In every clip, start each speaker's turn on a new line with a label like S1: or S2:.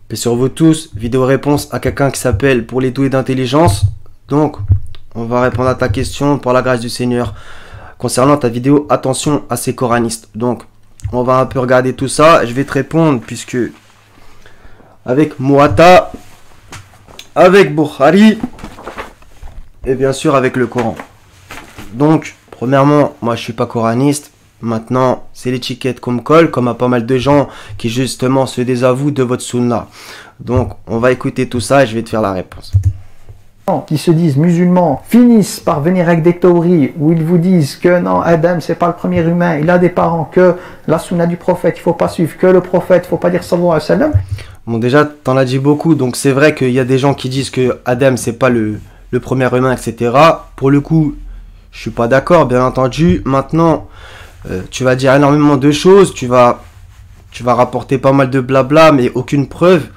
S1: Paix sur vous tous, vidéo réponse à quelqu'un qui s'appelle pour les doués d'intelligence. Donc, on va répondre à ta question par la grâce du Seigneur. Concernant ta vidéo, attention à ces coranistes. Donc, on va un peu regarder tout ça. Je vais te répondre puisque avec Muwatta, avec Bukhari et bien sûr avec le Coran. Donc, premièrement, moi je suis pas coraniste. Maintenant, c'est l'étiquette qu'on me colle, comme à pas mal de gens qui justement se désavouent de votre sunna. Donc, on va écouter tout ça et je vais te faire la réponse.
S2: Qui se disent musulmans finissent par venir avec des théories où ils vous disent que non, Adam c'est pas le premier humain, il a des parents, que la sunna du prophète il faut pas suivre, que le prophète il faut pas dire sallallahu alayhi wa sallam.
S1: Bon, déjà t'en as dit beaucoup, donc c'est vrai qu'il y a des gens qui disent que Adam c'est pas le premier humain, etc. Pour le coup, je suis pas d'accord, bien entendu. Maintenant, tu vas dire énormément de choses, tu vas rapporter pas mal de blabla, mais aucune preuve.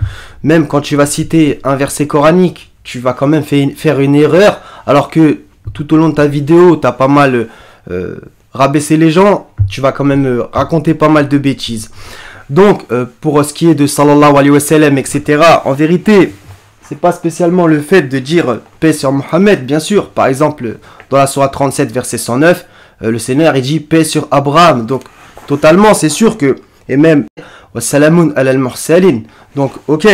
S1: Même quand tu vas citer un verset coranique, tu vas quand même faire une erreur, alors que tout au long de ta vidéo, tu as pas mal rabaissé les gens, tu vas quand même raconter pas mal de bêtises. Donc, pour ce qui est de sallallahu alayhi wa sallam, etc., en vérité, c'est pas spécialement le fait de dire paix sur Mohammed, bien sûr. Par exemple, dans la sourate 37, verset 109, le Seigneur, il dit paix sur Abraham. Donc, totalement, c'est sûr que, et même, wa salamun ala al-mursalin. Donc, ok.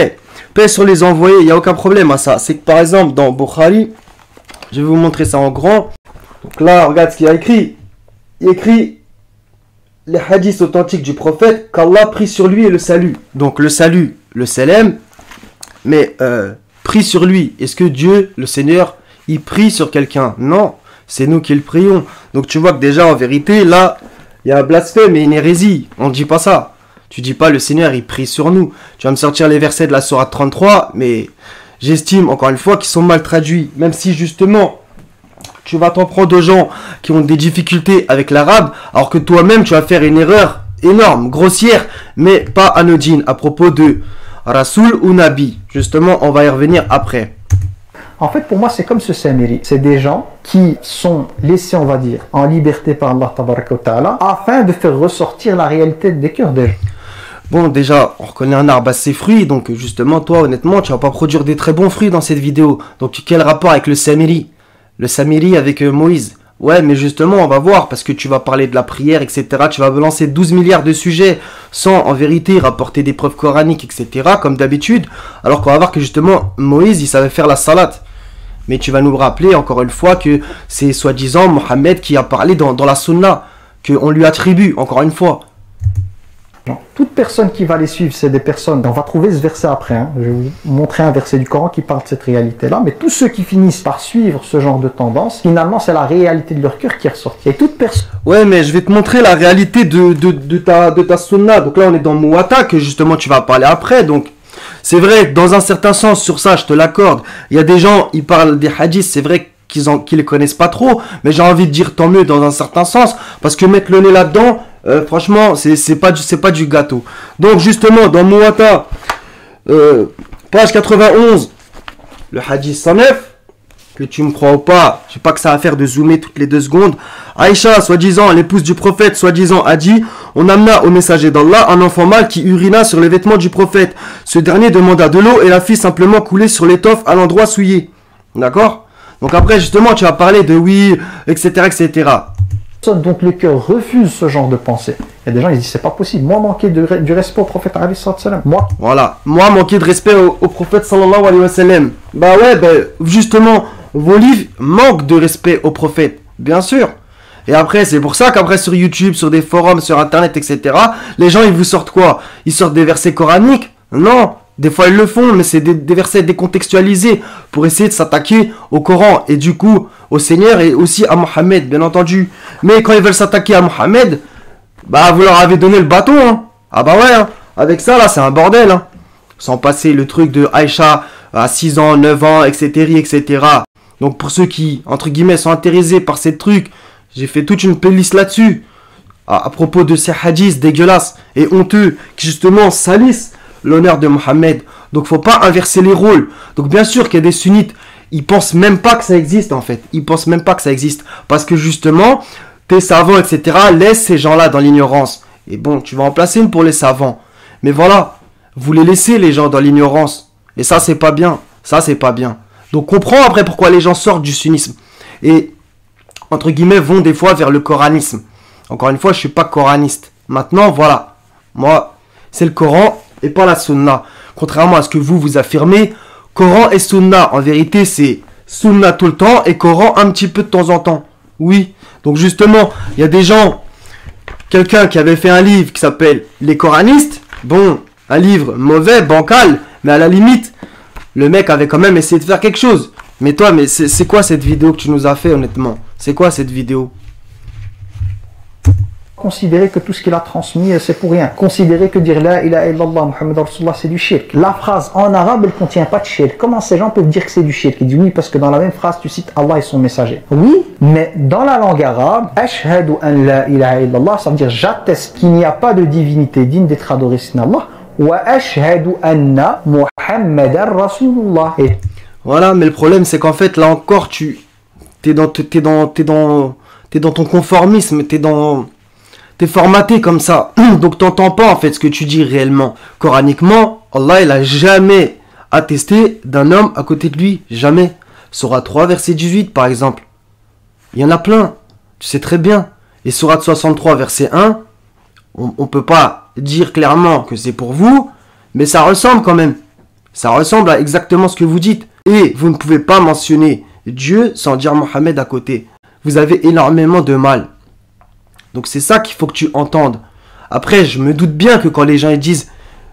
S1: Paix sur les envoyés, il n'y a aucun problème à ça. C'est que par exemple, dans Bukhari, je vais vous montrer ça en grand. Donc là, regarde ce qu'il a écrit. Il écrit les hadiths authentiques du prophète qu'Allah prie sur lui et le salue. Donc le salut, le salam, mais prie sur lui. Est-ce que Dieu, le Seigneur, il prie sur quelqu'un? Non, c'est nous qui le prions. Donc tu vois que déjà, en vérité, là, il y a un blasphème et une hérésie. On ne dit pas ça. Tu dis pas le Seigneur il prie sur nous. Tu vas me sortir les versets de la sourate 33, mais j'estime encore une fois qu'ils sont mal traduits. Même si justement tu vas t'en prendre aux gens qui ont des difficultés avec l'arabe, alors que toi-même tu vas faire une erreur énorme, grossière, mais pas anodine à propos de Rasoul ou Nabi. Justement, on va y revenir après.
S2: En fait, pour moi, c'est comme ce Samiri. C'est des gens qui sont laissés, on va dire, en liberté par Allah tabaraka wa ta'ala, afin de faire ressortir la réalité des cœurs des gens.
S1: Bon, déjà, on reconnaît un arbre à ses fruits, donc justement, toi, honnêtement, tu vas pas produire des très bons fruits dans cette vidéo. Donc, quel rapport avec le Samiri? Le Samiri avec Moïse? Ouais, mais justement, on va voir, parce que tu vas parler de la prière, etc. Tu vas me lancer 12 milliards de sujets sans, en vérité, rapporter des preuves coraniques, etc., comme d'habitude. Alors qu'on va voir que, justement, Moïse, il savait faire la salade. Mais tu vas nous rappeler, encore une fois, que c'est soi-disant Mohammed qui a parlé dans la sunna, qu'on lui attribue, encore une fois.
S2: Non. Toute personne qui va les suivre, c'est des personnes, on va trouver ce verset après, hein. Je vais vous montrer un verset du Coran qui parle de cette réalité-là, mais tous ceux qui finissent par suivre ce genre de tendance, finalement c'est la réalité de leur cœur qui est ressortie. Et toute personne...
S1: Ouais, mais je vais te montrer la réalité de ta sunna. Donc là on est dans Muwatta, que justement tu vas parler après, donc c'est vrai, dans un certain sens, sur ça je te l'accorde, il y a des gens, ils parlent des hadiths, c'est vrai qu'ils les connaissent pas trop, mais j'ai envie de dire tant mieux dans un certain sens, parce que mettre le nez là-dedans, franchement, c'est pas du gâteau. Donc justement, dans Muwatta, page 91, le hadith 109, que tu me crois ou pas, je sais pas que ça va faire de zoomer toutes les 2 secondes. Aïcha, soi-disant, l'épouse du prophète, soi-disant, a dit, on amena au messager d'Allah un enfant mâle qui urina sur les vêtements du prophète. Ce dernier demanda de l'eau et la fit simplement couler sur l'étoffe à l'endroit souillé. D'accord? Donc après, justement, tu vas parler de oui, etc., etc.
S2: Donc le cœur refuse ce genre de pensée. Il y a des gens qui disent c'est pas possible. Moi manquer du respect au prophète alayhi sallam. Moi.
S1: Voilà. Moi manquer de respect au prophète sallallahu alayhi wa sallam. Bah ouais, justement, vos livres manquent de respect au prophète. Bien sûr. Et après, c'est pour ça qu'après sur YouTube, sur des forums, sur internet, etc., les gens ils vous sortent quoi? Ils sortent des versets coraniques? Non. Des fois ils le font, mais c'est des versets décontextualisés pour essayer de s'attaquer au Coran et du coup au Seigneur et aussi à Mohammed, bien entendu. Mais quand ils veulent s'attaquer à Mohammed, bah vous leur avez donné le bâton, hein. Ah bah ouais, hein. Avec ça là c'est un bordel, hein. Sans passer le truc de Aïcha à 6 ans, 9 ans, etc., etc. Donc pour ceux qui, entre guillemets, sont intéressés par ces trucs, j'ai fait toute une playlist là-dessus, à propos de ces hadiths dégueulasses et honteux qui justement salissent l'honneur de Mohammed. Donc faut pas inverser les rôles. Donc bien sûr qu'il y a des sunnites, ils pensent même pas que ça existe en fait. Ils pensent même pas que ça existe. Parce que justement, tes savants, etc. laissent ces gens-là dans l'ignorance. Et bon, tu vas en placer une pour les savants. Mais voilà, Vous les laissez les gens dans l'ignorance. Et ça, c'est pas bien. Ça, c'est pas bien. Donc, comprends après pourquoi les gens sortent du sunnisme. Et, entre guillemets, vont des fois vers le coranisme. Encore une fois, je suis pas coraniste. Maintenant, voilà. Moi, c'est le Coran et pas la Sunna. Contrairement à ce que vous affirmez, Coran et Sunna, en vérité, c'est Sunna tout le temps et Coran un petit peu de temps en temps. Oui. Donc, justement, il y a des gens, quelqu'un qui avait fait un livre qui s'appelle Les Coranistes. Bon, un livre mauvais, bancal, mais à la limite, le mec avait quand même essayé de faire quelque chose. Mais toi, mais c'est quoi cette vidéo que tu nous as fait, honnêtement? C'est quoi cette vidéo?
S2: Considérer que tout ce qu'il a transmis, c'est pour rien. Considérer que dire La ilaha illallah, Muhammad Rasulullah, c'est du shirk. La phrase en arabe, elle ne contient pas de shirk. Comment ces gens peuvent dire que c'est du shirk? Ils disent oui, parce que dans la même phrase, tu cites Allah et son messager. Oui, mais dans la langue arabe, Ashhadu an la ilaha illallah, ça veut dire j'atteste qu'il n'y a pas de divinité digne d'être adorée sinon Allah. Wa ashhadu anna Muhammadan Rasulullah.
S1: Voilà, mais le problème, c'est qu'en fait, là encore, t'es dans ton conformisme, t'es formaté comme ça. Donc t'entends pas en fait ce que tu dis réellement. Coraniquement, Allah il a jamais attesté d'un homme à côté de lui. Jamais. Sourate 3 verset 18 par exemple. Il y en a plein. Tu sais très bien. Et Sourate 63 verset 1, on peut pas dire clairement que c'est pour vous, mais ça ressemble quand même. Ça ressemble à exactement ce que vous dites. Et vous ne pouvez pas mentionner Dieu sans dire Mohammed à côté. Vous avez énormément de mal. Donc c'est ça qu'il faut que tu entendes. Après, je me doute bien que quand les gens ils disent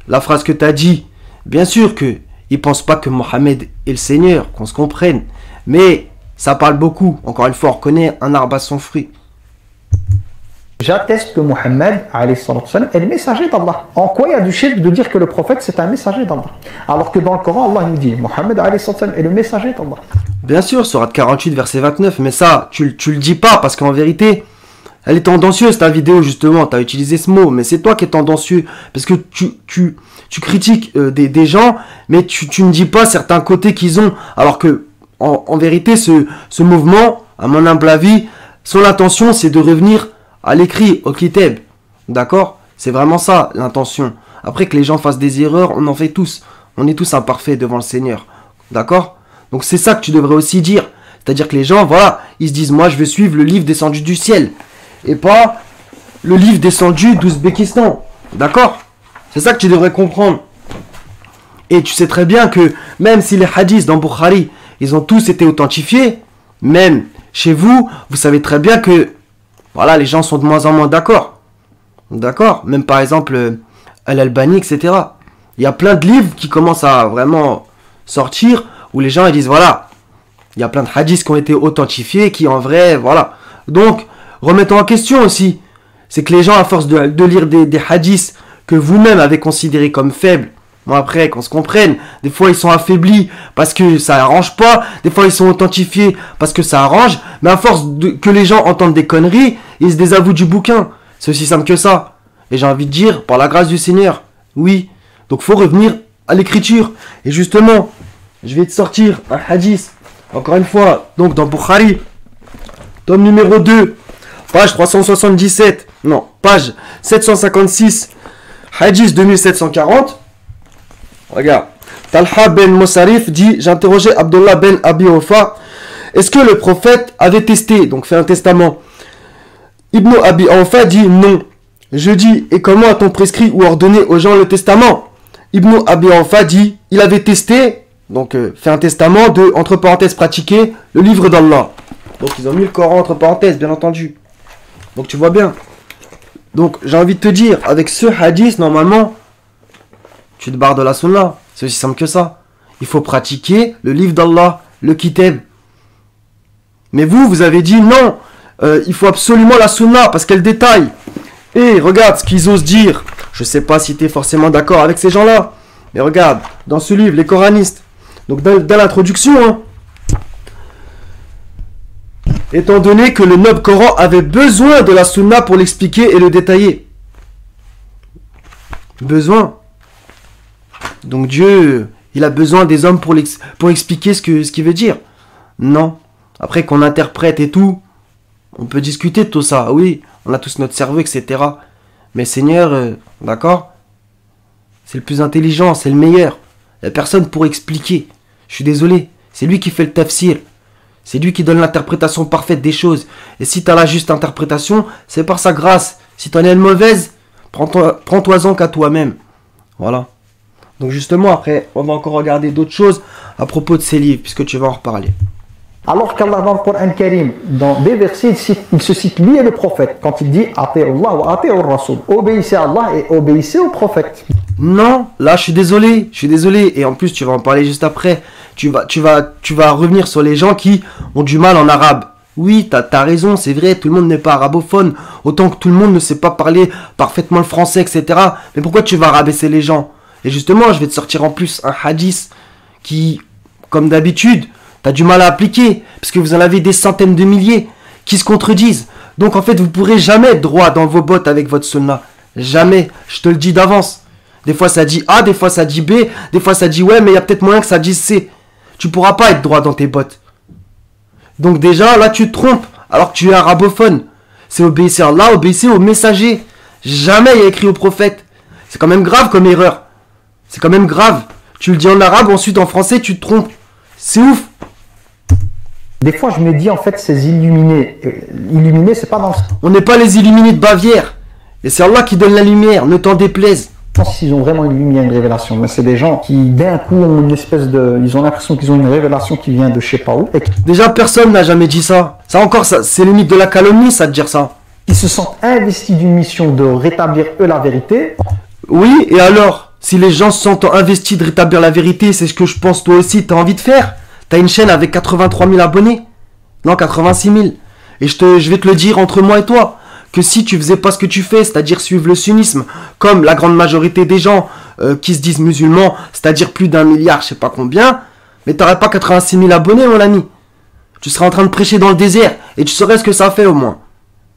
S1: la phrase que tu as dit, bien sûr qu'ils ne pensent pas que Mohammed est le Seigneur, qu'on se comprenne. Mais ça parle beaucoup. Encore une fois, on reconnaît un arbre à son fruit.
S2: J'atteste que Mohammed est le messager d'Allah. En quoi il y a du shirk de dire que le prophète c'est un messager d'Allah? Alors que dans le Coran, Allah nous dit Mohammed est le messager d'Allah.
S1: Bien sûr, Sourate 48 verset 29, mais ça, tu le dis pas parce qu'en vérité, elle est tendancieuse ta vidéo justement, tu as utilisé ce mot, mais c'est toi qui es tendancieux, parce que tu critiques des gens, mais tu ne dis pas certains côtés qu'ils ont, alors que en vérité ce mouvement, à mon humble avis, son intention c'est de revenir à l'écrit, au kitab, d'accord? C'est vraiment ça l'intention. Après que les gens fassent des erreurs, on en fait tous, on est tous imparfaits devant le Seigneur, d'accord? Donc c'est ça que tu devrais aussi dire, c'est-à-dire que les gens, voilà, ils se disent moi je veux suivre le livre descendu du ciel, et pas le livre descendu d'Ouzbékistan. D'accord? C'est ça que tu devrais comprendre. Et tu sais très bien que même si les hadiths dans Bukhari, ils ont tous été authentifiés, même chez vous, vous savez très bien que voilà, les gens sont de moins en moins d'accord. D'accord? Même par exemple Al-Albani, etc. Il y a plein de livres qui commencent à vraiment sortir où les gens ils disent voilà, il y a plein de hadiths qui ont été authentifiés qui en vrai, voilà. Donc, remettons en question aussi. C'est que les gens, à force de lire des hadiths que vous-même avez considérés comme faibles, bon après, qu'on se comprenne, des fois ils sont affaiblis parce que ça arrange pas, des fois ils sont authentifiés parce que ça arrange, mais à force que les gens entendent des conneries, ils se désavouent du bouquin. C'est aussi simple que ça. Et j'ai envie de dire, par la grâce du Seigneur, oui. Donc faut revenir à l'écriture. Et justement, je vais te sortir un hadith, encore une fois, donc dans Bukhari, tome numéro 2, page 377, non, page 756, hadith 2740. Regarde, Talha ben Mosarif dit, j'interrogeais Abdullah ben Abi Aufa, est-ce que le prophète avait testé, donc fait un testament? Ibn Abi Aufa dit non. Je dis, et comment a-t-on prescrit ou ordonné aux gens le testament? Ibn Abi Aufa dit, il avait testé, donc fait un testament de, entre parenthèses, pratiquer le livre d'Allah. Donc ils ont mis le Coran entre parenthèses, bien entendu. Donc tu vois bien. Donc j'ai envie de te dire, avec ce hadith, normalement, tu te barres de la sunna. C'est aussi simple que ça. Il faut pratiquer le livre d'Allah, le kitab. Mais vous avez dit non, il faut absolument la sunna parce qu'elle détaille. Et regarde ce qu'ils osent dire. Je sais pas si tu es forcément d'accord avec ces gens-là. Mais regarde, dans ce livre, les coranistes. Donc dans l'introduction, hein, étant donné que le noble Coran avait besoin de la sunna pour l'expliquer et le détailler. Besoin. Donc Dieu, il a besoin des hommes pour expliquer ce qu'il veut dire. Non. Après qu'on interprète et tout, on peut discuter de tout ça. Oui, on a tous notre cerveau, etc. Mais Seigneur, d'accord? c'est le plus intelligent, c'est le meilleur. Il n'y a personne pour expliquer. Je suis désolé. C'est lui qui fait le tafsir. C'est lui qui donne l'interprétation parfaite des choses. Et si tu as la juste interprétation, c'est par sa grâce. Si tu en as une mauvaise, prends-toi-en qu'à toi-même. Voilà. Donc justement, après, on va encore regarder d'autres choses à propos de ces livres, puisque tu vas en reparler.
S2: Alors qu'Allah dans le Coran Karim, dans des versets, il se cite lui et le prophète, quand il dit « Ati'u Allah wa ati'u Rasul » obéissez à Allah et obéissez au prophète.
S1: Non, là je suis désolé. Et en plus tu vas en parler juste après. Tu vas revenir sur les gens qui ont du mal en arabe. Oui, t'as raison, c'est vrai, tout le monde n'est pas arabophone. Autant que tout le monde ne sait pas parler parfaitement le français, etc. Mais pourquoi tu vas rabaisser les gens? Et justement, je vais te sortir en plus un hadith qui, comme d'habitude, t'as du mal à appliquer. Parce que vous en avez des centaines de milliers qui se contredisent. Donc en fait, vous ne pourrez jamais être droit dans vos bottes avec votre sunna. Jamais, je te le dis d'avance. Des fois ça dit A, des fois ça dit B, des fois ça dit ouais, mais il y a peut-être moyen que ça dise C. Tu pourras pas être droit dans tes bottes. Donc déjà, là tu te trompes, alors que tu es arabophone. C'est obéissez à Allah, obéissez au messager. Jamais il y a écrit au prophète. C'est quand même grave comme erreur. C'est quand même grave. Tu le dis en arabe, ensuite en français tu te trompes. C'est ouf.
S2: Des fois je me dis en fait ces illuminés. Illuminés c'est pas dans le...
S1: On n'est pas les illuminés de Bavière. Et c'est Allah qui donne la lumière, ne t'en déplaise.
S2: S'ils ont vraiment une lumière, une révélation, mais c'est des gens qui d'un coup ont une espèce de... Ils ont l'impression qu'ils ont une révélation qui vient de je sais pas où.
S1: Déjà personne n'a jamais dit ça. Ça encore, ça, c'est limite de la calomnie ça de dire ça.
S2: Ils se sentent investis d'une mission de rétablir eux la vérité.
S1: Oui, et alors? Si les gens se sentent investis de rétablir la vérité, c'est ce que je pense toi aussi, t'as envie de faire. T'as une chaîne avec 83 000 abonnés. Non, 86 000. Et je vais te le dire entre moi et toi. Que si tu faisais pas ce que tu fais, c'est-à-dire suivre le sunnisme, comme la grande majorité des gens qui se disent musulmans, c'est-à-dire plus d'1 milliard, je sais pas combien, mais t'aurais pas 86 000 abonnés, mon ami. Tu serais en train de prêcher dans le désert, et tu saurais ce que ça fait au moins.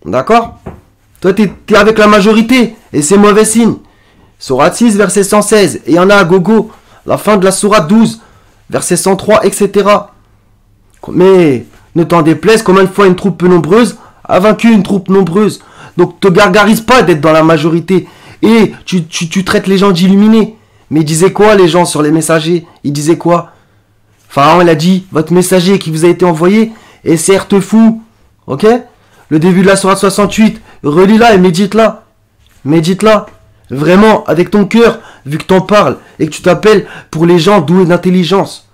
S1: D'accord? Toi, t'es avec la majorité, et c'est mauvais signe. Sourate 6, verset 116, et il y en a à gogo, la fin de la sourate 12, verset 103, etc. Mais, ne t'en déplaise, combien de fois une troupe peu nombreuse a vaincu une troupe nombreuse. Donc te gargarise pas d'être dans la majorité. Et tu traites les gens d'illuminés. Mais ils disaient quoi les gens sur les messagers? Ils disaient quoi? Pharaon il a dit, votre messager qui vous a été envoyé est certes fou. Ok? Le début de la sourate 68, relis-la et médite-la. Médite-la. Vraiment, avec ton cœur, vu que t'en parles et que tu t'appelles pour les gens doués d'intelligence.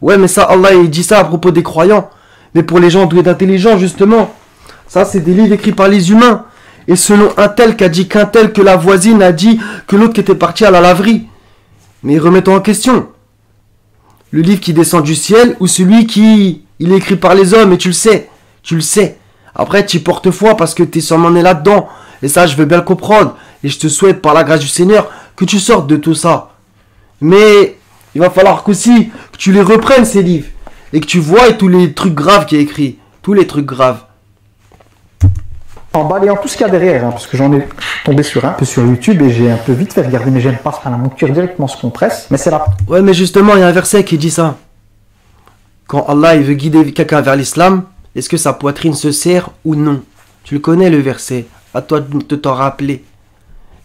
S1: Ouais, mais ça, Allah il dit ça à propos des croyants. Mais pour les gens doués d'intelligence, justement, ça, c'est des livres écrits par les humains. Et selon un tel qui a dit qu'un tel, que la voisine a dit que l'autre qui était parti à la laverie. Mais remettons en question. Le livre qui descend du ciel ou celui qui... Il est écrit par les hommes et tu le sais. Tu le sais. Après, tu y portes foi parce que tu es sûrement né là-dedans. Et ça, je veux bien le comprendre. Et je te souhaite, par la grâce du Seigneur, que tu sortes de tout ça. Mais il va falloir qu'aussi que tu les reprennes, ces livres. Et que tu vois tous les trucs graves qu'il y a écrits. Tous les trucs graves.
S2: En balayant tout ce qu'il y a derrière, hein, parce que j'en ai tombé sur un peu sur YouTube et j'ai un peu vite fait regarder, mais j'aime pas ça, mon cœur directement se compresse, mais c'est là.
S1: Ouais, mais justement, il y a un verset qui dit ça. Quand Allah il veut guider quelqu'un vers l'islam, est-ce que sa poitrine se serre ou non? Tu le connais le verset, à toi de t'en rappeler.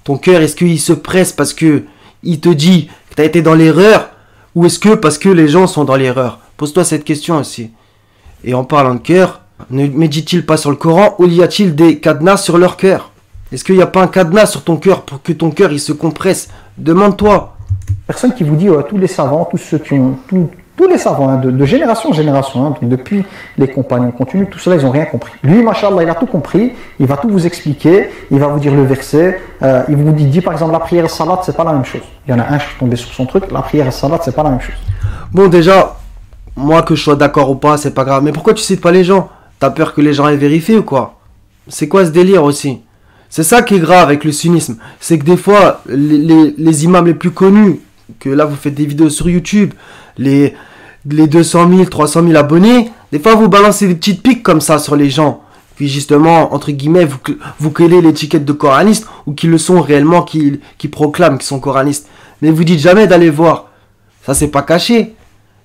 S1: Ton cœur, est-ce qu'il se presse parce que il te dit que tu as été dans l'erreur, ou est-ce que parce que les gens sont dans l'erreur? Pose-toi cette question aussi. Et en parlant de cœur, ne médite-t-il pas sur le Coran ou y a-t-il des cadenas sur leur cœur? Est-ce qu'il n'y a pas un cadenas sur ton cœur pour que ton cœur il se compresse? Demande-toi.
S2: Personne qui vous dit tous les savants, tous ceux qui ont tous les savants hein, de génération en génération, hein, depuis les compagnons continus, tout cela ils n'ont rien compris. Lui, machallah, il a tout compris, il va tout vous expliquer, il va vous dire le verset, il vous dit par exemple la prière et salat, c'est pas la même chose. Il y en a un, je suis tombé sur son truc, la prière et salat, c'est pas la même chose.
S1: Bon déjà, moi que je sois d'accord ou pas, c'est pas grave, mais pourquoi tu cites pas les gens? T'as peur que les gens aient vérifié ou quoi? C'est quoi ce délire aussi? C'est ça qui est grave avec le sunnisme. C'est que des fois, les imams les plus connus, que là vous faites des vidéos sur YouTube, les 200 000, 300 000 abonnés, des fois vous balancez des petites piques comme ça sur les gens. Puis justement, entre guillemets, vous collez l'étiquette de coraniste, ou qui le sont réellement, qui proclament qu'ils sont coranistes. Mais vous dites jamais d'aller voir. Ça c'est pas caché.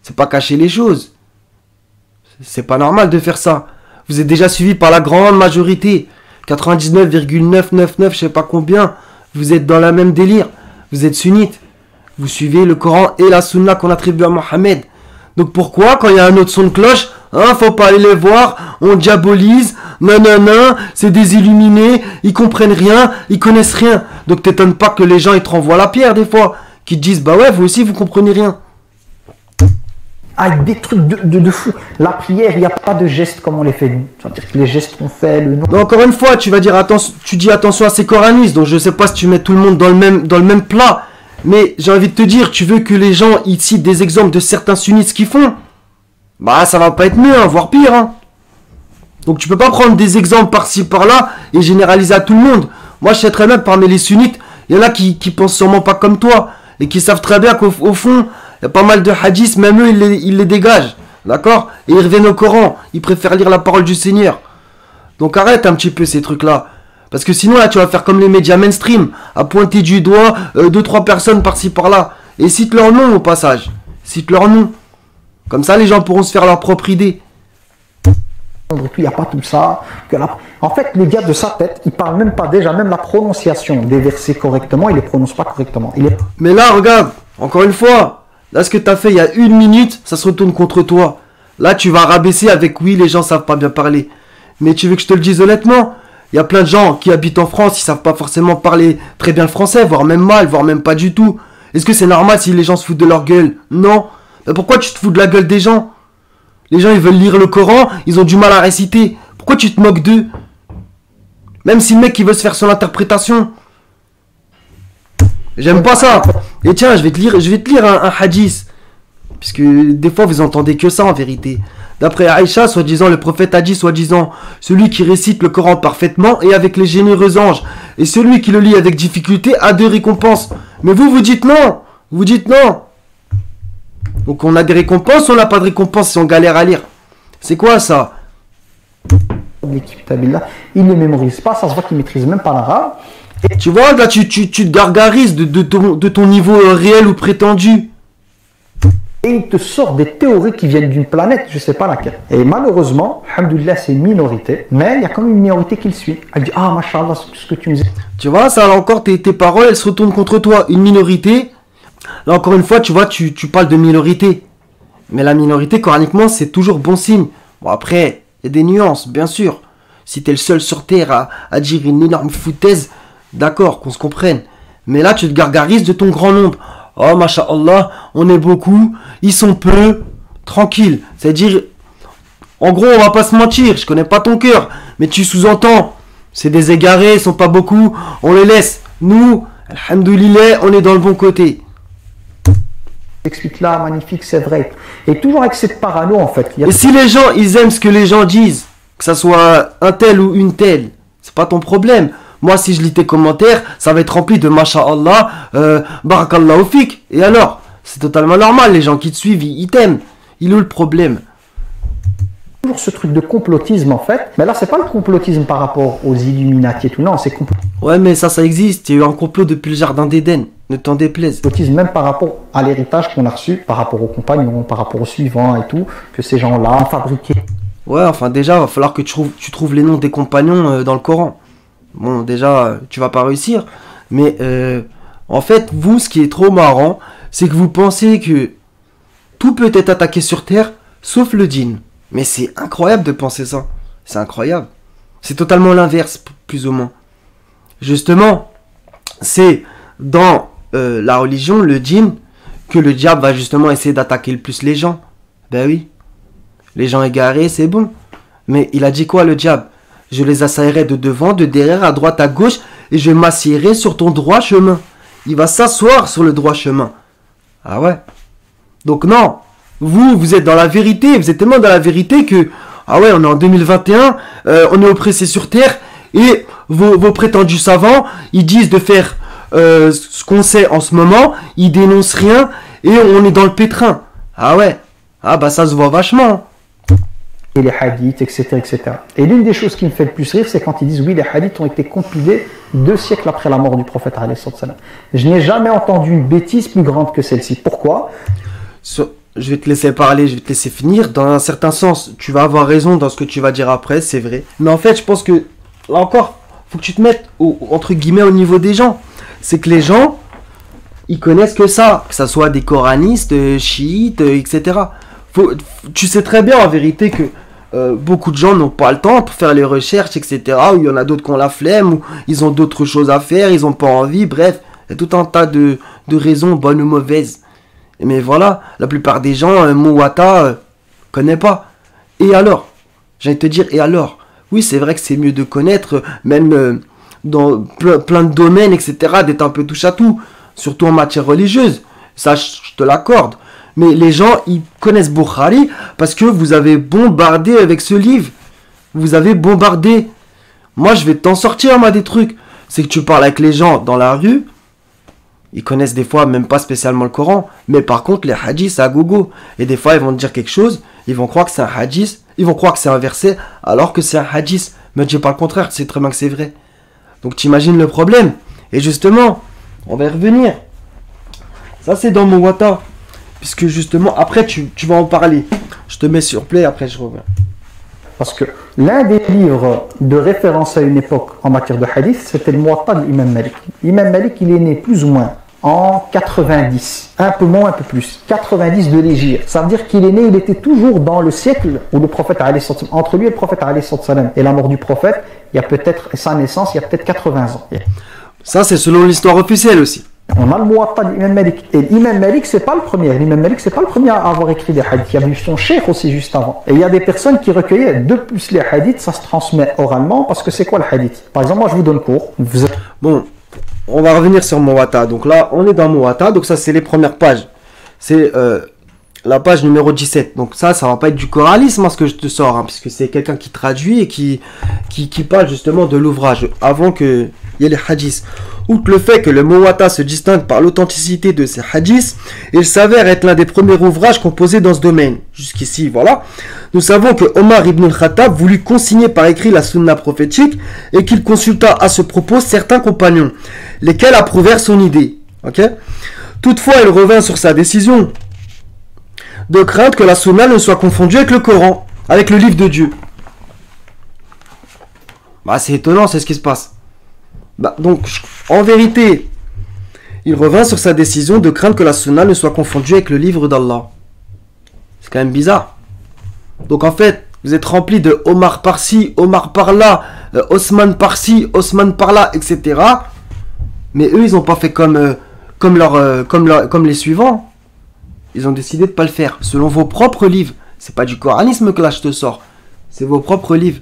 S1: C'est pas cacher les choses. C'est pas normal de faire ça. Vous êtes déjà suivi par la grande majorité. 99,999, je sais pas combien. Vous êtes dans la même délire. Vous êtes sunnite. vous suivez le Coran et la Sunna qu'on attribue à Mohammed. Donc pourquoi, quand il y a un autre son de cloche, faut pas aller les voir, on diabolise, nanana, c'est des illuminés, ils comprennent rien, ils connaissent rien. Donc t'étonnes pas que les gens ils te renvoient la pierre des fois, qui te disent bah ouais, vous aussi vous comprenez rien.
S2: Avec des trucs de fou. La prière, il n'y a pas de gestes comme on les fait nous. Ça veut dire que les gestes qu'on fait, le nom.
S1: Mais encore une fois, tu dis attention à ces coranistes, donc je sais pas si tu mets tout le monde dans le même plat, mais j'ai envie de te dire, tu veux que les gens ils citent des exemples de certains sunnites qui font, bah ça va pas être mieux, hein, voire pire. Hein. Donc tu peux pas prendre des exemples par-ci par-là et généraliser à tout le monde. Moi je sais très bien que parmi les sunnites, il y en a qui pensent sûrement pas comme toi et qui savent très bien qu'au fond, il y a pas mal de hadiths, même eux ils les dégagent, d'accord? Et ils reviennent au Coran, ils préfèrent lire la parole du Seigneur. Donc arrête un petit peu ces trucs-là. Parce que sinon là tu vas faire comme les médias mainstream, à pointer du doigt 2-3 personnes par-ci par-là. Et cite leur nom au passage. Cite leur nom. Comme ça les gens pourront se faire leur propre idée.
S2: Il n'y a pas tout ça. En fait, le gars de sa tête, il parle même pas déjà, même la prononciation des versets correctement, il les prononce pas correctement.
S1: Mais là, regarde, encore une fois, là ce que tu as fait il y a 1 minute, ça se retourne contre toi. Là tu vas rabaisser avec oui, les gens savent pas bien parler. Mais tu veux que je te le dise honnêtement? Il y a plein de gens qui habitent en France, ils savent pas forcément parler très bien le français, voire même mal, voire même pas du tout. Est-ce que c'est normal si les gens se foutent de leur gueule? Non. Mais pourquoi tu te fous de la gueule des gens? Les gens ils veulent lire le Coran, ils ont du mal à réciter. Pourquoi tu te moques d'eux? Même si le mec il veut se faire son interprétation. J'aime pas ça. Et tiens, je vais te lire un hadith. Puisque des fois vous entendez que ça en vérité. D'après Aïcha, soi-disant, le prophète a dit, soi-disant, celui qui récite le Coran parfaitement et avec les généreux anges, et celui qui le lit avec difficulté a 2 récompenses. Mais vous dites non. Vous dites non. Donc on a des récompenses, on n'a pas de récompenses si on galère à lire. C'est quoi ça?
S2: L'équipe Tabillah, il ne mémorise pas, ça se voit qu'il maîtrise même pas l'arabe.
S1: Tu vois, là tu te gargarises de ton niveau réel ou prétendu.
S2: Et il te sort des théories qui viennent d'une planète, je sais pas laquelle. Et malheureusement, alhamdoulilah, c'est une minorité, mais il y a quand même une minorité qui le suit. Elle dit, ah, mashallah, c'est tout ce que tu me dis.
S1: Tu vois, ça, là encore, tes paroles, elles se retournent contre toi. Une minorité, là encore une fois, tu vois, tu parles de minorité. Mais la minorité, coraniquement, c'est toujours bon signe. Bon, après, il y a des nuances, bien sûr. Si t'es le seul sur Terre à dire une énorme foutaise, d'accord, qu'on se comprenne. Mais là, tu te gargarises de ton grand nombre. Oh, masha'Allah, on est beaucoup, ils sont peu, tranquille. C'est-à-dire, en gros, on va pas se mentir, je connais pas ton cœur, mais tu sous-entends, c'est des égarés, ils sont pas beaucoup, on les laisse. Nous, alhamdoulilah, on est dans le bon côté.
S2: Explique là, magnifique, c'est vrai. Et toujours avec cette parano, en fait.
S1: Et si les gens, ils aiment ce que les gens disent, que ça soit un tel ou une telle, c'est pas ton problème. Moi, si je lis tes commentaires, ça va être rempli de masha'Allah, barakallahu fik. Et alors, c'est totalement normal, les gens qui te suivent, ils t'aiment. Il est où le problème?
S2: Toujours ce truc de complotisme, en fait. Mais là, c'est pas le complotisme par rapport aux Illuminati et tout, non, c'est
S1: Ouais, mais ça existe. Il y a eu un complot depuis le jardin d'Éden. Ne t'en déplaise.
S2: Complotisme même par rapport à l'héritage qu'on a reçu, par rapport aux compagnons, par rapport aux suivants et tout, que ces gens-là ont fabriqué.
S1: Ouais, enfin, déjà, il va falloir que tu trouves les noms des compagnons dans le Coran. Bon, déjà, tu vas pas réussir. Mais en fait, vous, ce qui est trop marrant, c'est que vous pensez que tout peut être attaqué sur Terre, sauf le djinn. Mais c'est incroyable de penser ça. C'est incroyable. C'est totalement l'inverse, plus ou moins. Justement, c'est dans la religion, le djinn, que le diable va justement essayer d'attaquer le plus les gens. Ben oui. Les gens égarés, c'est bon. Mais il a dit quoi, le diable? Je les assaillerai de devant, de derrière, à droite, à gauche, et je m'assiérai sur ton droit chemin. Il va s'asseoir sur le droit chemin. Ah ouais. Donc non, vous êtes dans la vérité, vous êtes tellement dans la vérité que, ah ouais, on est en 2021, on est oppressé sur Terre, et vos prétendus savants, ils disent de faire ce qu'on sait en ce moment, ils dénoncent rien, et on est dans le pétrin. Ah ouais, ah bah ça se voit vachement.
S2: Et les hadiths, etc., etc. Et l'une des choses qui me fait le plus rire, c'est quand ils disent oui, les hadiths ont été compilés 2 siècles après la mort du prophète. Je n'ai jamais entendu une bêtise plus grande que celle-ci. Pourquoi?
S1: Je vais te laisser parler, je vais te laisser finir. Dans un certain sens, tu vas avoir raison dans ce que tu vas dire après, c'est vrai. Mais en fait, je pense que, là encore, faut que tu te mettes, entre guillemets, au niveau des gens. C'est que les gens, ils connaissent que ça soit des coranistes, chiites, etc. Tu sais très bien en vérité que beaucoup de gens n'ont pas le temps pour faire les recherches, etc. Ou il y en a d'autres qui ont la flemme, ou ils ont d'autres choses à faire, ils n'ont pas envie, bref, il y a tout un tas de raisons, bonnes ou mauvaises. Mais voilà, la plupart des gens, Muwatta, connaissent pas. Et alors? J'allais te dire, et alors? Oui, c'est vrai que c'est mieux de connaître, même dans plein de domaines, etc., d'être un peu touche à tout, surtout en matière religieuse. Ça, je te l'accorde. Mais les gens, ils connaissent Bukhari parce que vous avez bombardé avec ce livre. Vous avez bombardé. Moi, je vais t'en sortir, moi, des trucs. C'est que tu parles avec les gens dans la rue, ils connaissent des fois même pas spécialement le Coran, mais par contre, les hadiths, à gogo. Et des fois, ils vont te dire quelque chose, ils vont croire que c'est un hadith, ils vont croire que c'est un verset, alors que c'est un hadith. Mais dis pas le contraire, tu sais très bien que c'est vrai. Donc, t'imagines le problème. Et justement, on va y revenir. Ça, c'est dans Muwatta. Puisque justement, après, tu vas en parler. Je te mets sur play, après je reviens.
S2: Parce que l'un des livres de référence à une époque en matière de hadith, c'était le Muwatta de l'imam Malik. L'imam Malik, il est né plus ou moins en 90. Un peu moins, un peu plus. 90 de l'Hégire. Ça veut dire qu'il est né, il était toujours dans le siècle où le prophète, entre lui et le prophète, et la mort du prophète, il y a peut-être, sa naissance, il y a peut-être 80 ans.
S1: Ça, c'est selon l'histoire officielle aussi.
S2: On a le Muwatta de l'imam Malik. Et l'imam Malik, c'est pas le premier. L'imam Malik, c'est pas le premier à avoir écrit des hadiths. Il y a eu son cheikh aussi juste avant. Et il y a des personnes qui recueillaient. De plus, les hadiths, ça se transmet oralement. Parce que c'est quoi le hadith? Par exemple, moi, je vous donne cours.
S1: Bon, on va revenir sur Muwatta. Donc là, on est dans Muwatta. Donc ça, c'est les premières pages. C'est la page numéro 17. Donc ça va pas être du coralisme, hein, ce que je te sors. Hein, puisque c'est quelqu'un qui traduit et qui parle justement de l'ouvrage. Avant qu'il y ait les hadiths. Outre le fait que le Muwatta se distingue par l'authenticité de ses hadiths, il s'avère être l'un des premiers ouvrages composés dans ce domaine. Jusqu'ici, voilà. Nous savons que Omar ibn al-Khattab voulut consigner par écrit la sunna prophétique et qu'il consulta à ce propos certains compagnons, lesquels approuvèrent son idée. Okay. Toutefois, il revint sur sa décision de crainte que la sunna ne soit confondue avec le Coran, avec le livre de Dieu. Bah, c'est étonnant, c'est ce qui se passe. Bah, donc, en vérité, il revint sur sa décision de craindre que la sunna ne soit confondue avec le livre d'Allah. C'est quand même bizarre. Donc en fait, vous êtes rempli de Omar par-ci, Omar par-là, Osman par-ci, Osman par-là, etc. Mais eux, ils n'ont pas fait comme les suivants. Ils ont décidé de ne pas le faire. Selon vos propres livres. C'est pas du coranisme que là je te sors. C'est vos propres livres.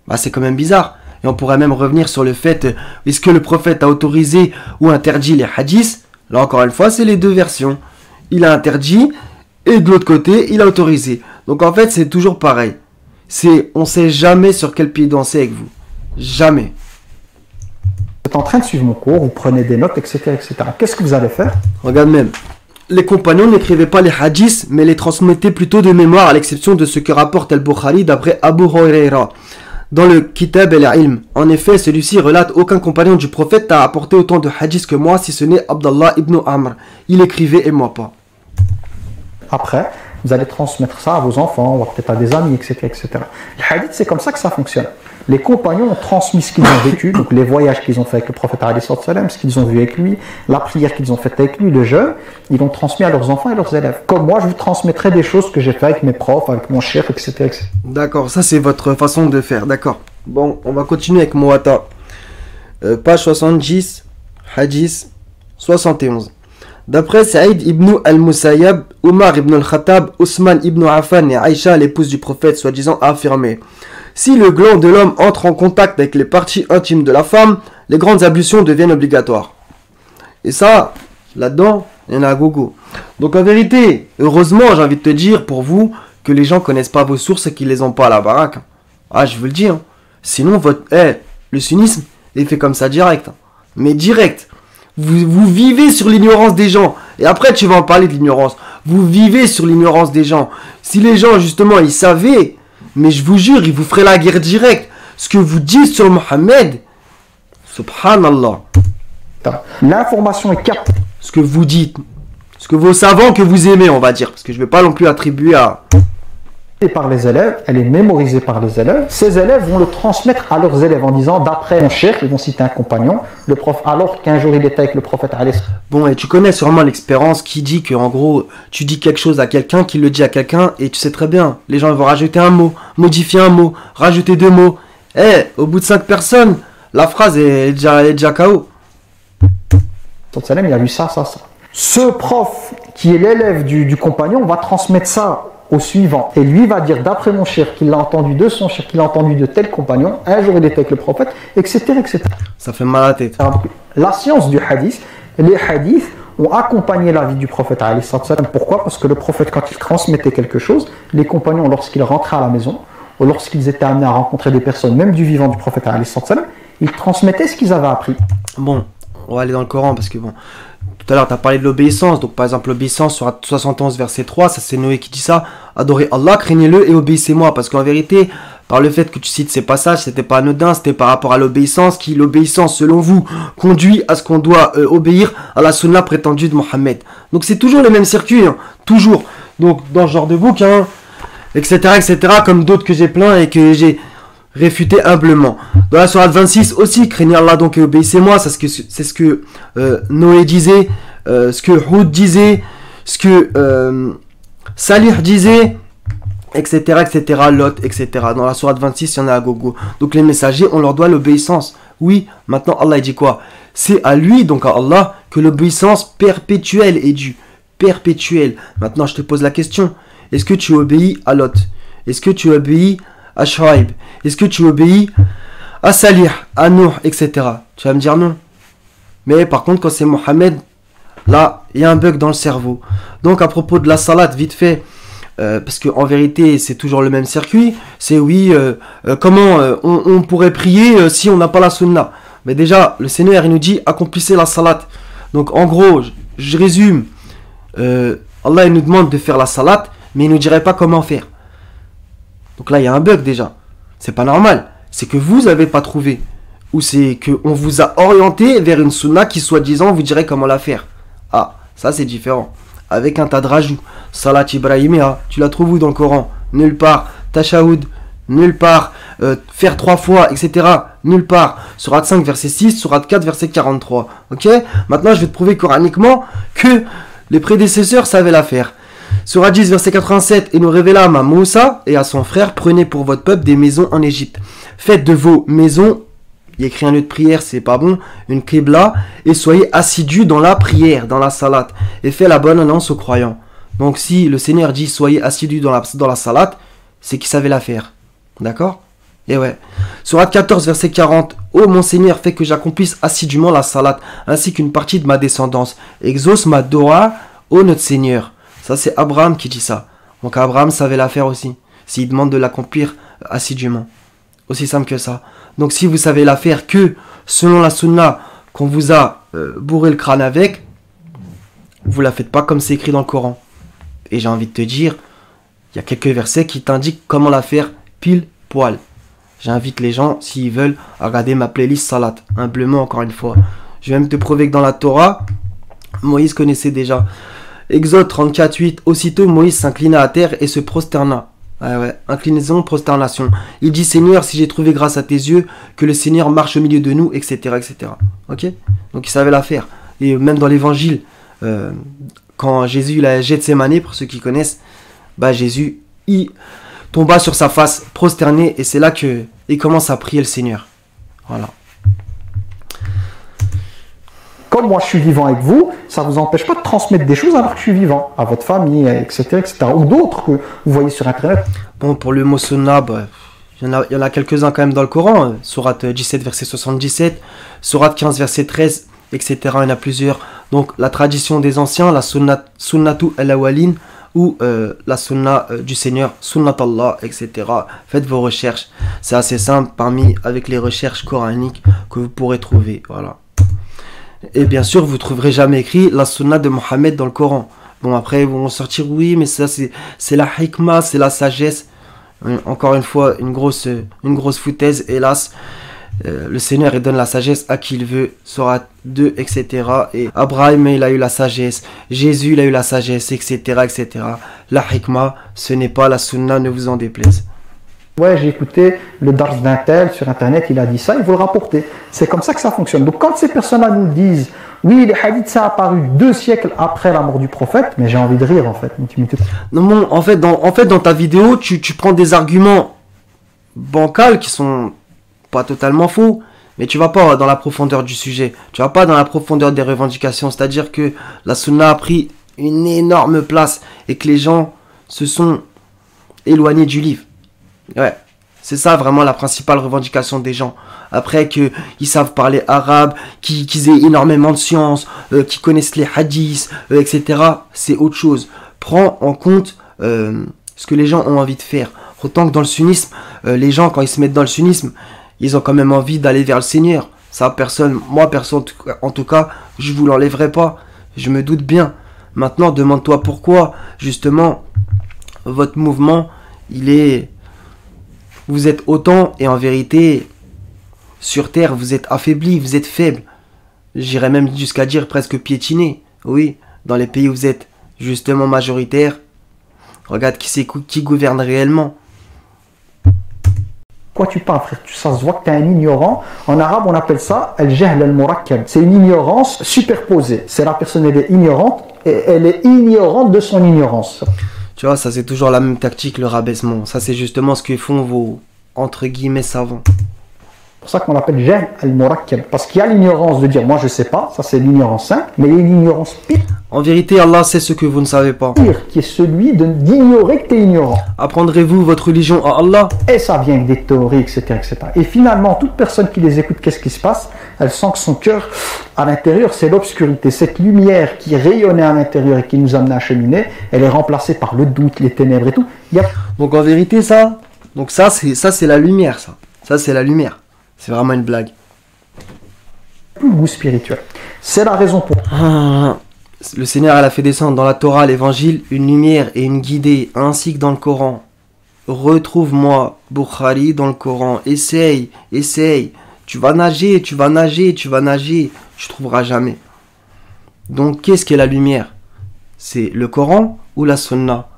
S1: Bah, c'est quand même bizarre. Et on pourrait même revenir sur le fait, est-ce que le prophète a autorisé ou interdit les hadiths? Là encore une fois, c'est les deux versions. Il a interdit et de l'autre côté, il a autorisé. Donc en fait, c'est toujours pareil. On ne sait jamais sur quel pied danser avec vous. Jamais.
S2: Vous êtes en train de suivre mon cours, vous prenez des notes, etc. etc. Qu'est-ce que vous allez faire?
S1: Regarde même. Les compagnons n'écrivaient pas les hadiths, mais les transmettaient plutôt de mémoire, à l'exception de ce que rapporte Al-Bukhari d'après Abu Huraira dans le Kitab al-Ilm. En effet, celui-ci relate: aucun compagnon du prophète n'a apporté autant de hadiths que moi, si ce n'est Abdallah ibn Amr. Il écrivait et moi pas.
S2: Après, vous allez transmettre ça à vos enfants, ou peut-être à des amis, etc., etc. Les hadiths, c'est comme ça que ça fonctionne. Les compagnons ont transmis ce qu'ils ont vécu, donc les voyages qu'ils ont fait avec le prophète, ce qu'ils ont vu avec lui, la prière qu'ils ont faite avec lui, le jeûne, ils l'ont transmis à leurs enfants et leurs élèves. Comme moi, je vous transmettrai des choses que j'ai fait avec mes profs, avec mon chef, etc., etc.
S1: D'accord, ça c'est votre façon de faire, d'accord. Bon, on va continuer avec Muwatta. Page 70, hadith 71. D'après Saïd ibn al-Musayyab, Omar ibn al-Khattab, Ousmane ibn Affan et Aïcha, l'épouse du prophète, soi-disant, a affirmé: si le gland de l'homme entre en contact avec les parties intimes de la femme, les grandes ablutions deviennent obligatoires. Et ça, là-dedans, il y en a à gogo. Donc en vérité, heureusement, j'ai envie de te dire pour vous que les gens connaissent pas vos sources et qu'ils les ont pas à la baraque. Ah, je veux le dire. Hein. Sinon, le sunnisme, il fait comme ça direct. Hein. Mais direct. Vous vivez sur l'ignorance des gens. Et après, tu vas en parler de l'ignorance. Vous vivez sur l'ignorance des gens. Si les gens, justement, ils savaient, mais je vous jure, ils vous feraient la guerre directe. Ce que vous dites sur Mohammed, subhanallah.
S2: L'information est captée.
S1: Ce que vous dites, ce que vos savants que vous aimez, on va dire. Parce que je ne vais pas non plus attribuer à...
S2: par les élèves, elle est mémorisée par les élèves. Ces élèves vont le transmettre à leurs élèves en disant, d'après mon cheikh, ils vont citer un compagnon, le prof, alors qu'un jour il était avec le prophète alayhi.
S1: Bon, et tu connais sûrement l'expérience qui dit que en gros, tu dis quelque chose à quelqu'un, qui le dit à quelqu'un, et tu sais très bien, les gens vont rajouter un mot, modifier un mot, rajouter 2 mots. Au bout de 5 personnes, la phrase est déjà KO.
S2: Il a lu ça. Ce prof, qui est l'élève du compagnon, va transmettre ça au suivant. Et lui va dire, d'après mon cheikh, qu'il l'a entendu de son cheikh, qu'il l'a entendu de tel compagnon, un jour il était avec le prophète, etc. etc.
S1: Ça fait mal à la tête.
S2: La science du hadith, les hadiths ont accompagné la vie du prophète. Pourquoi? Parce que le prophète, quand il transmettait quelque chose, les compagnons, lorsqu'ils rentraient à la maison, ou lorsqu'ils étaient amenés à rencontrer des personnes, même du vivant du prophète, ils transmettaient ce qu'ils avaient appris.
S1: Bon, on va aller dans le Coran parce que bon, tout à l'heure tu as parlé de l'obéissance. Donc par exemple l'obéissance sur 71 verset 3, ça c'est Noé qui dit ça. Adorez Allah, craignez-le et obéissez-moi. Parce qu'en vérité, par le fait que tu cites ces passages, c'était pas anodin, c'était par rapport à l'obéissance, qui l'obéissance selon vous conduit à ce qu'on doit obéir à la sunna prétendue de Mohammed. Donc c'est toujours le même circuit, hein, toujours. Donc dans ce genre de bouquin, etc., comme d'autres que j'ai plein et que j'ai réfuté humblement. Dans la sourate 26 aussi, craignez Allah donc et obéissez-moi, c'est ce que Noé disait, ce que Houd disait, ce que Salih disait, etc., Lot, etc. Dans la sourate 26, il y en a à gogo. Donc les messagers, on leur doit l'obéissance. Oui, maintenant Allah il dit quoi? C'est à lui, donc à Allah, que l'obéissance perpétuelle est due. Perpétuelle. Maintenant je te pose la question. Est-ce que tu obéis à Lot? Est-ce que tu obéis à Shuaib? Est-ce que tu obéis à Salih, à Nuh, etc. Tu vas me dire non. Mais par contre, quand c'est Mohammed, là, il y a un bug dans le cerveau. Donc à propos de la salat, vite fait, parce qu'en vérité, c'est toujours le même circuit. C'est oui, comment on pourrait prier si on n'a pas la sunna? Mais déjà, le Seigneur, il nous dit, accomplissez la salat. Donc en gros, je résume. Allah, il nous demande de faire la salat, mais il ne nous dirait pas comment faire. Donc là, il y a un bug déjà. C'est pas normal. C'est que vous n'avez pas trouvé. Ou c'est qu'on vous a orienté vers une sunna qui, soi-disant, vous dirait comment la faire. Ah, ça c'est différent. Avec un tas de rajouts. Salat Ibrahimia, tu la trouves où dans le Coran? Nulle part. Tashahoud, nulle part. Faire 3 fois, etc. Nulle part. Sourate 5, verset 6. Sourate 4, verset 43. Ok? Maintenant, je vais te prouver coraniquement que les prédécesseurs savaient la faire. Sourate 10, verset 87, et nous révélâmes à Moussa et à son frère, prenez pour votre peuple des maisons en Égypte. Faites de vos maisons, il y a écrit un lieu de prière, c'est pas bon, une qibla, et soyez assidus dans la prière, dans la salat, et faites la bonne annonce aux croyants. Donc si le Seigneur dit soyez assidus dans la salat, c'est qu'il savait la faire. D'accord? Et ouais. Sourate 14, verset 40, ô mon Seigneur, fais que j'accomplisse assidûment la salat, ainsi qu'une partie de ma descendance. Exauce ma doa, ô notre Seigneur. Ça, c'est Abraham qui dit ça. Donc Abraham savait la faire aussi. S'il demande de l'accomplir assidûment. Aussi simple que ça. Donc si vous savez la faire que selon la sunna qu'on vous a bourré le crâne avec, vous la faites pas comme c'est écrit dans le Coran. Et j'ai envie de te dire, il y a quelques versets qui t'indiquent comment la faire pile poil. J'invite les gens, s'ils veulent, à regarder ma playlist salat. Humblement, encore une fois. Je vais même te prouver que dans la Torah, Moïse connaissait déjà. Exode 34.8, aussitôt Moïse s'inclina à terre et se prosterna. Ah ouais, inclinaison, prosternation. Il dit, Seigneur, si j'ai trouvé grâce à tes yeux, que le Seigneur marche au milieu de nous, etc. etc. Ok? Donc il savait la faire. Et même dans l'évangile, quand Jésus il a Gethsémani, pour ceux qui connaissent, bah Jésus, il tomba sur sa face, prosterné, et c'est là qu'il commence à prier le Seigneur. Voilà.
S2: Comme moi je suis vivant avec vous, ça ne vous empêche pas de transmettre des choses alors que je suis vivant, à votre famille, etc. etc. ou d'autres que vous voyez sur Internet.
S1: Bon, pour le mot sunna, bah, il y en a quelques-uns quand même dans le Coran. Sourate 17, verset 77, Sourate 15, verset 13, etc. Il y en a plusieurs. Donc la tradition des anciens, la sunnatu al-awwalin, ou la sunna du Seigneur, sunnat Allah, etc. Faites vos recherches. C'est assez simple avec les recherches coraniques que vous pourrez trouver. Voilà. Et bien sûr, vous ne trouverez jamais écrit la sunna de Mohammed dans le Coran. Bon, après, ils vont sortir, oui, mais ça, c'est la hikmah, c'est la sagesse. Encore une fois, une grosse foutaise, hélas. Le Seigneur il donne la sagesse à qui il veut, Sourate 2, etc. Et Abraham il a eu la sagesse, Jésus il a eu la sagesse, etc. etc. La hikmah, ce n'est pas la sunna, ne vous en déplaise.
S2: Ouais, j'ai écouté le dars d'un tel sur internet, il a dit ça, il faut le rapporter. C'est comme ça que ça fonctionne. Donc quand ces personnes-là nous disent, oui, les hadiths ça a apparu 2 siècles après la mort du prophète, mais j'ai envie de rire en fait.
S1: Non, bon, en fait, dans ta vidéo, tu prends des arguments bancals qui sont pas totalement faux, mais tu vas pas dans la profondeur du sujet, tu vas pas dans la profondeur des revendications, c'est-à-dire que la sunna a pris une énorme place et que les gens se sont éloignés du livre. Ouais, c'est ça vraiment la principale revendication des gens. Après qu'ils savent parler arabe, qu'ils aient énormément de sciences, qu'ils connaissent les hadiths, etc. C'est autre chose. Prends en compte ce que les gens ont envie de faire. Autant que dans le sunnisme, les gens quand ils se mettent dans le sunnisme, ils ont quand même envie d'aller vers le Seigneur. Ça, personne, en tout cas, je vous l'enlèverai pas. Je me doute bien. Maintenant, demande-toi pourquoi, justement, votre mouvement, vous êtes autant, et en vérité, sur terre, vous êtes affaibli, vous êtes faible. J'irais même jusqu'à dire presque piétiné. Oui, dans les pays où vous êtes justement majoritaire, regarde qui gouverne réellement.
S2: Quoi tu parles, frère? Ça se voit que tu es un ignorant. En arabe, on appelle ça al-jahl al-murakkab. C'est une ignorance superposée. C'est la personne, elle est ignorante, et elle est ignorante de son ignorance.
S1: Tu vois, ça c'est toujours la même tactique, le rabaissement. Ça c'est justement ce que font vos, entre guillemets, savants.
S2: C'est pour ça qu'on l'appelle jahl al-murakkab. Parce qu'il y a l'ignorance de dire, moi je sais pas, ça c'est l'ignorance simple, mais il y a l'ignorance pire.
S1: En vérité, Allah sait ce que vous ne savez pas.
S2: Qui est celui d'ignorer que tu es ignorant.
S1: Apprendrez-vous votre religion à Allah?
S2: Et ça vient avec des théories, etc., etc. Et finalement, toute personne qui les écoute, qu'est-ce qui se passe? Elle sent que son cœur, à l'intérieur, c'est l'obscurité. Cette lumière qui rayonnait à l'intérieur et qui nous amenait à cheminer, elle est remplacée par le doute, les ténèbres et tout.
S1: Donc en vérité, ça c'est la lumière, ça. Ça, c'est la lumière. C'est vraiment une blague.
S2: Plus le goût spirituel. C'est la raison pour...
S1: Le Seigneur elle a fait descendre dans la Torah, l'évangile, une lumière et une guidée, ainsi que dans le Coran. Retrouve-moi, Bukhari, dans le Coran. Essaye. Tu vas nager, tu trouveras jamais. Donc, qu'est-ce qu'est la lumière? C'est le Coran ou la Sunna?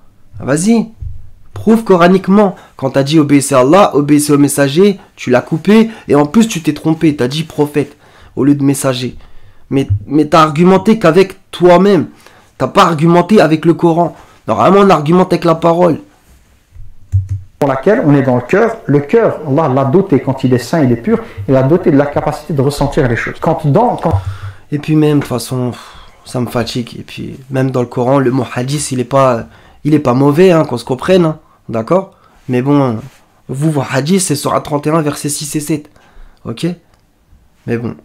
S1: Vas-y, prouve coraniquement. Quand t'as dit obéissez à Allah, obéissez au messager, tu l'as coupé, et en plus tu t'es trompé, t'as dit prophète au lieu de messager. Mais t'as argumenté qu'avec toi-même. T'as pas argumenté avec le Coran. Normalement, on argumente avec la parole.
S2: Pour laquelle on est dans le cœur. Le cœur, Allah l'a doté quand il est saint, il est pur. Il l'a doté de la capacité de ressentir les choses.
S1: Et puis même, de toute façon, ça me fatigue. Et puis, même dans le Coran, le mot hadith, il est pas mauvais, hein, qu'on se comprenne. Hein, d'accord? Mais bon, vous, hadith, c'est sur 31, versets 6 et 7. Ok? Mais bon.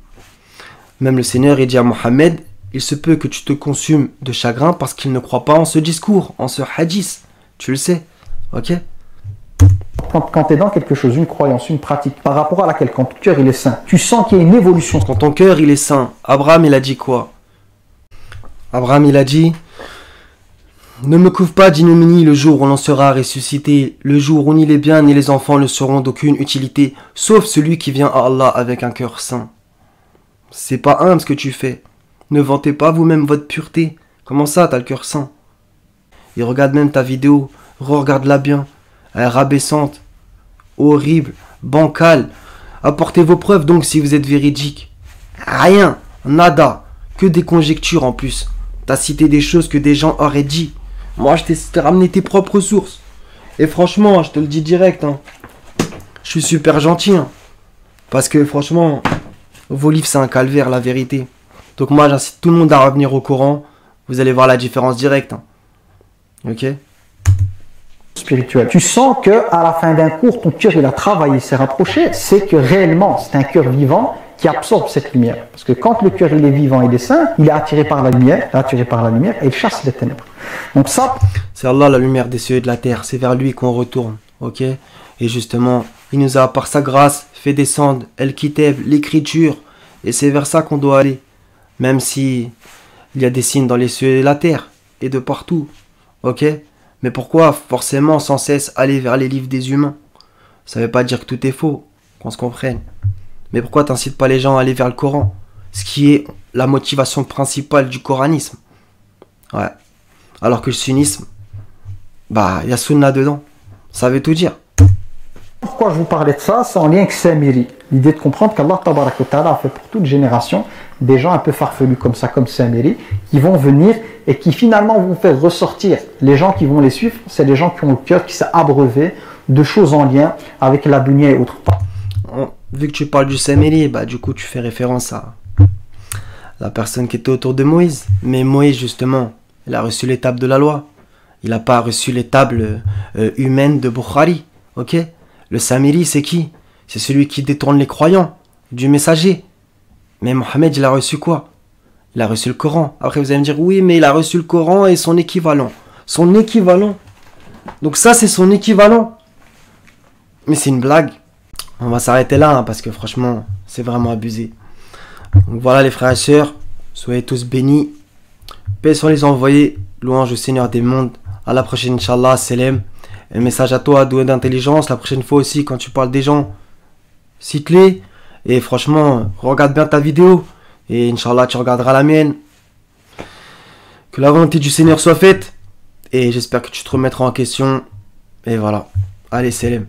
S1: Même le Seigneur, il dit à Mohammed, il se peut que tu te consumes de chagrin parce qu'il ne croit pas en ce discours, en ce hadith. Tu le sais, ok?
S2: Quand tu es dans quelque chose, une croyance, une pratique, par rapport à laquelle, quand ton cœur il est sain, tu sens qu'il y a une évolution.
S1: Quand ton cœur il est sain, Abraham il a dit quoi? Abraham il a dit, ne me couvre pas d'ignominie le jour où l'on sera ressuscité, le jour où ni les biens ni les enfants ne seront d'aucune utilité, sauf celui qui vient à Allah avec un cœur sain. C'est pas humble ce que tu fais. Ne vantez pas vous-même votre pureté. Comment ça, t'as le cœur sain? Et regarde même ta vidéo. Regarde-la bien. Elle est rabaissante. Horrible. Bancale. Apportez vos preuves donc si vous êtes véridique. Rien. Nada. Que des conjectures en plus. T'as cité des choses que des gens auraient dit. Moi, je t'ai ramené tes propres sources. Et franchement, je te le dis direct. Hein, je suis super gentil. Hein, parce que franchement... Vos livres, c'est un calvaire, la vérité. Donc moi, j'incite tout le monde à revenir au Coran. Vous allez voir la différence directe. Hein. Ok?
S2: Spirituel. Tu sens que à la fin d'un cours, ton cœur, il a travaillé, s'est rapproché. C'est que réellement, c'est un cœur vivant qui absorbe cette lumière. Parce que quand le cœur, il est vivant, il est sain, il est attiré par la lumière, et il chasse les ténèbres. Donc ça...
S1: C'est Allah, la lumière des cieux et de la terre. C'est vers lui qu'on retourne. Ok? Et justement... Il nous a, par sa grâce, fait descendre El-Kitab, l'écriture. Et c'est vers ça qu'on doit aller. Même si il y a des signes dans les cieux et la terre. Et de partout. Ok? Mais pourquoi forcément sans cesse aller vers les livres des humains? Ça ne veut pas dire que tout est faux. Qu'on se comprenne. Mais pourquoi t'incites pas les gens à aller vers le Coran? Ce qui est la motivation principale du coranisme. Ouais. Alors que le sunnisme, bah, il y a sunna dedans. Ça veut tout dire.
S2: Pourquoi je vous parlais de ça? C'est en lien avec Samiri. L'idée de comprendre qu'Allah Tabarak wa Ta'ala a fait pour toute génération des gens un peu farfelus comme ça, comme Samiri, qui vont venir et qui finalement vont faire ressortir les gens qui vont les suivre. C'est les gens qui ont le cœur qui s'est abreuvé de choses en lien avec la dunya et autres.
S1: Vu que tu parles du Samiri, bah du coup tu fais référence à la personne qui était autour de Moïse. Mais Moïse justement, il a reçu l'étape de la loi. Il n'a pas reçu l'étape humaine de Bukhari. Ok? Le Samiri, c'est qui? C'est celui qui détourne les croyants du messager. Mais Mohammed, il a reçu quoi? Il a reçu le Coran. Après, vous allez me dire, oui, mais il a reçu le Coran et son équivalent. Son équivalent. Donc ça, c'est son équivalent. Mais c'est une blague. On va s'arrêter là, hein, parce que franchement, c'est vraiment abusé. Donc voilà les frères et sœurs. Soyez tous bénis. Paix sur les envoyés. Louange au Seigneur des mondes. À la prochaine, Inch'Allah. Salam. Un message à toi, doué d'intelligence. La prochaine fois aussi, quand tu parles des gens, cite-les. Et franchement, regarde bien ta vidéo. Et Inch'Allah, tu regarderas la mienne. Que la volonté du Seigneur soit faite. Et j'espère que tu te remettras en question. Et voilà. Allez, salam.